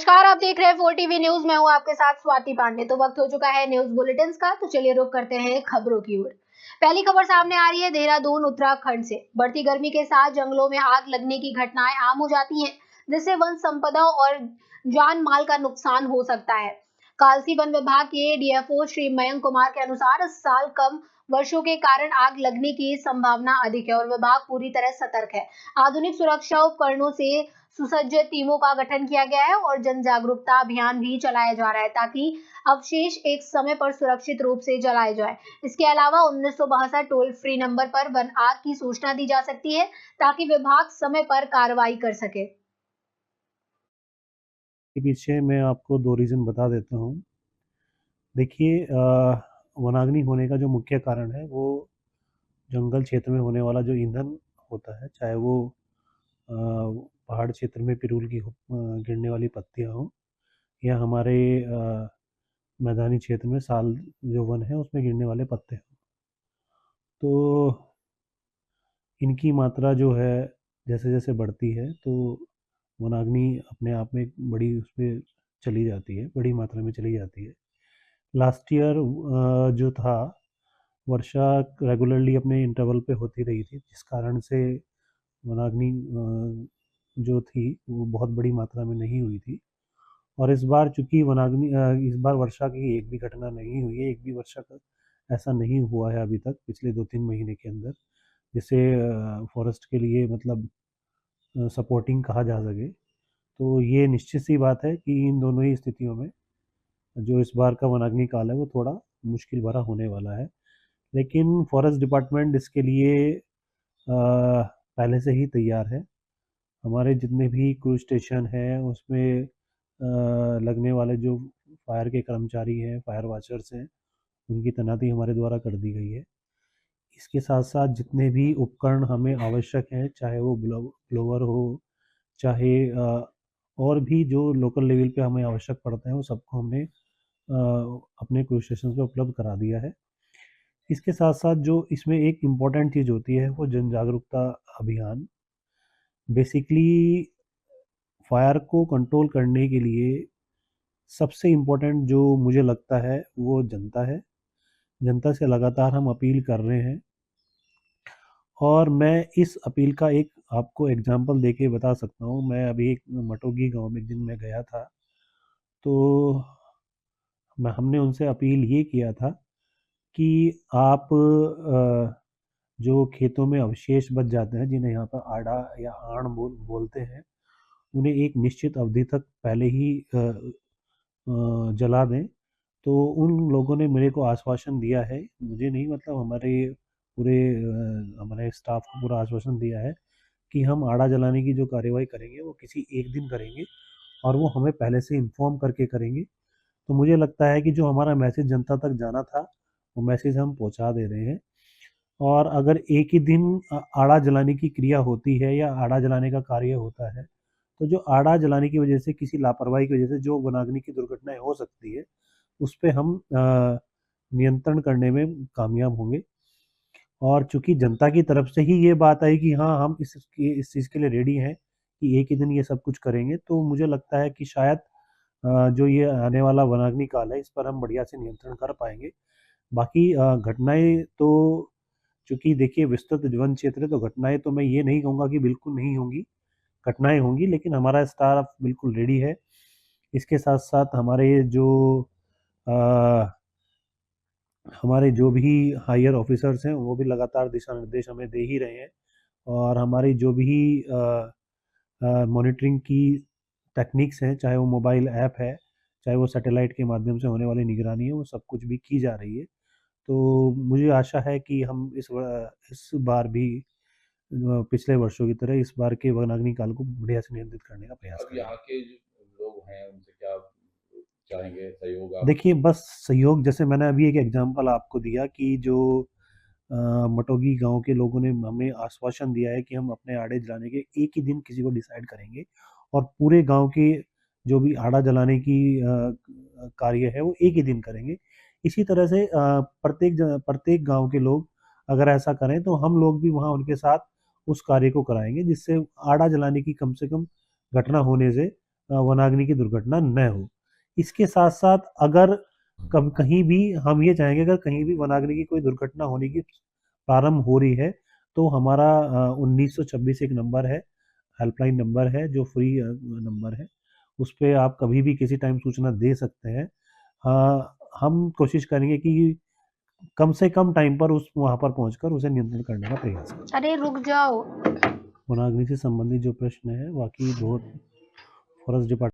नमस्कार, आप देख रहे हैं 4 टीवी न्यूज। मैं हूं आपके साथ स्वाति पांडे। तो वक्त हो चुका है न्यूज बुलेटिन का, तो चलिए रुक करते हैं खबरों की ओर। पहली खबर सामने आ रही है देहरादून उत्तराखंड से। बढ़ती गर्मी के साथ जंगलों में आग लगने की घटनाएं आम हो जाती हैं, जिससे वन संपदा और जान माल का नुकसान हो सकता है। कालसी वन विभाग के डीएफओ श्री मयंक कुमार के अनुसार इस साल कम वर्षों के कारण आग लगने की संभावना अधिक है और विभाग पूरी तरह सतर्क है। आधुनिक सुरक्षा उपकरणों से सुसज्जित टीमों का गठन किया गया है और जन जागरूकता अभियान भी चलाया जा रहा है, ताकि अवशेष एक समय पर सुरक्षित रूप से जलाए जाए। इसके अलावा 1962 टोल फ्री नंबर पर वन आग की सूचना दी जा सकती है, ताकि विभाग समय पर कार्रवाई कर सके। के पीछे मैं आपको 2 रीज़न बता देता हूँ। देखिए, वनाग्नि होने का जो मुख्य कारण है वो जंगल क्षेत्र में होने वाला जो ईंधन होता है, चाहे वो पहाड़ क्षेत्र में पिरूल की गिरने वाली पत्तियाँ हों या हमारे मैदानी क्षेत्र में साल जो वन है उसमें गिरने वाले पत्ते हों। तो इनकी मात्रा जो है जैसे-जैसे बढ़ती है तो वनाग्नि अपने आप में एक बड़ी उसमें चली जाती है, बड़ी मात्रा में चली जाती है। लास्ट ईयर जो था वर्षा रेगुलरली अपने इंटरवल पे होती रही थी, जिस कारण से वनाग्नि जो थी वो बहुत बड़ी मात्रा में नहीं हुई थी। और इस बार चूँकि इस बार वर्षा की एक भी घटना नहीं हुई है, एक भी वर्षा का ऐसा नहीं हुआ है अभी तक पिछले 2-3 महीने के अंदर, जिसे फॉरेस्ट के लिए मतलब सपोर्टिंग कहा जा सके। तो ये निश्चित सी बात है कि इन दोनों ही स्थितियों में जो इस बार का वनाग्नि काल है वो थोड़ा मुश्किल भरा होने वाला है। लेकिन फॉरेस्ट डिपार्टमेंट इसके लिए पहले से ही तैयार है। हमारे जितने भी क्रूज स्टेशन हैं उसमें लगने वाले जो फायर के कर्मचारी हैं, फायर वाचर्स हैं, उनकी तैनाती हमारे द्वारा कर दी गई है। इसके साथ-साथ जितने भी उपकरण हमें आवश्यक हैं, चाहे वो ब्लोवर हो, चाहे और भी जो लोकल लेवल पे हमें आवश्यक पड़ते हैं, वो सबको हमने अपने क्रूज स्टेशन पे उपलब्ध करा दिया है। इसके साथ-साथ जो इसमें एक इम्पॉर्टेंट चीज़ होती है वो जन जागरूकता अभियान। बेसिकली फायर को कंट्रोल करने के लिए सबसे इम्पोर्टेंट जो मुझे लगता है वो जनता है। जनता से लगातार हम अपील कर रहे हैं और मैं इस अपील का एक आपको एग्ज़ाम्पल देके बता सकता हूँ। मैं अभी एक मटोगी गाँव में एक दिन मैं गया था, तो हमने उनसे अपील ये किया था कि आप जो खेतों में अवशेष बच जाते हैं, जिन्हें यहाँ पर आड़ा या आड़ बोलते हैं, उन्हें एक निश्चित अवधि तक पहले ही जला दें। तो उन लोगों ने मेरे को आश्वासन दिया है, मुझे नहीं मतलब हमारे पूरे हमारे स्टाफ को पूरा आश्वासन दिया है कि हम आड़ा जलाने की जो कार्यवाही करेंगे वो किसी एक दिन करेंगे और वो हमें पहले से इन्फॉर्म करके करेंगे। तो मुझे लगता है कि जो हमारा मैसेज जनता तक जाना था, वो मैसेज हम पहुँचा दे रहे हैं। और अगर एक ही दिन आड़ा जलाने की क्रिया होती है या आड़ा जलाने का कार्य होता है, तो जो आड़ा जलाने की वजह से किसी लापरवाही की वजह से जो वनाग्नि की दुर्घटनाएँ हो सकती है, उस पे हम नियंत्रण करने में कामयाब होंगे। और चूँकि जनता की तरफ से ही ये बात आई कि हाँ, हम इस चीज़ के लिए रेडी हैं कि एक ही दिन ये सब कुछ करेंगे, तो मुझे लगता है कि शायद जो ये आने वाला वनाग्नि काल है, इस पर हम बढ़िया से नियंत्रण कर पाएँगे। बाकी घटनाएँ तो चूँकि देखिए विस्तृत वन क्षेत्र है, तो घटनाएँ तो मैं ये नहीं कहूँगा कि बिल्कुल नहीं होंगी, घटनाएँ होंगी, लेकिन हमारा स्टाफ बिल्कुल रेडी है। इसके साथ-साथ हमारे जो भी हायर ऑफिसर्स हैं, वो भी लगातार दिशा निर्देश हमें दे ही रहे हैं और हमारी जो भी मॉनिटरिंग की टेक्निक्स हैं, चाहे वो मोबाइल ऐप है, चाहे वो सैटेलाइट के माध्यम से होने वाली निगरानी है, वो सब कुछ भी की जा रही है। तो मुझे आशा है कि हम इस बार भी पिछले वर्षों की तरह इस बार के वनाग्नि काल को बढ़िया से नियंत्रित करने का प्रयास अब करेंगे। यहाँ के जो लोग हैं उनसे क्या चाहेंगे सहयोग आप? देखिए, बस सहयोग जैसे मैंने अभी एक एग्ज़ाम्पल आपको दिया कि जो मटोगी गाँव के लोगों ने हमें आश्वासन दिया है कि हम अपने आड़े जलाने के एक ही दिन किसी को डिसाइड करेंगे और पूरे गाँव के जो भी आड़ा जलाने की कार्य है वो एक ही दिन करेंगे। इसी तरह से प्रत्येक गाँव के लोग अगर ऐसा करें तो हम लोग भी वहाँ उनके साथ उस कार्य को कराएँगे, जिससे आड़ा जलाने की कम से कम घटना होने से वनाग्नि की दुर्घटना न हो। इसके साथ साथ अगर कहीं भी हम ये चाहेंगे, अगर कहीं भी वनाग्नि की कोई दुर्घटना होने की प्रारंभ हो रही है तो हमारा 1926 एक नंबर है, हेल्पलाइन नंबर है जो फ्री नंबर है। उस पे आप कभी भी किसी टाइम सूचना दे सकते हैं। हम कोशिश करेंगे कि कम से कम टाइम पर वहाँ पर पहुँचकर उसे नियंत्रण करने का प्रयास करें। अरे रुक जाओ। वनाग्नि से संबंधित जो प्रश्न है वाकई बहुत फॉरेस्ट डिपार्टमेंट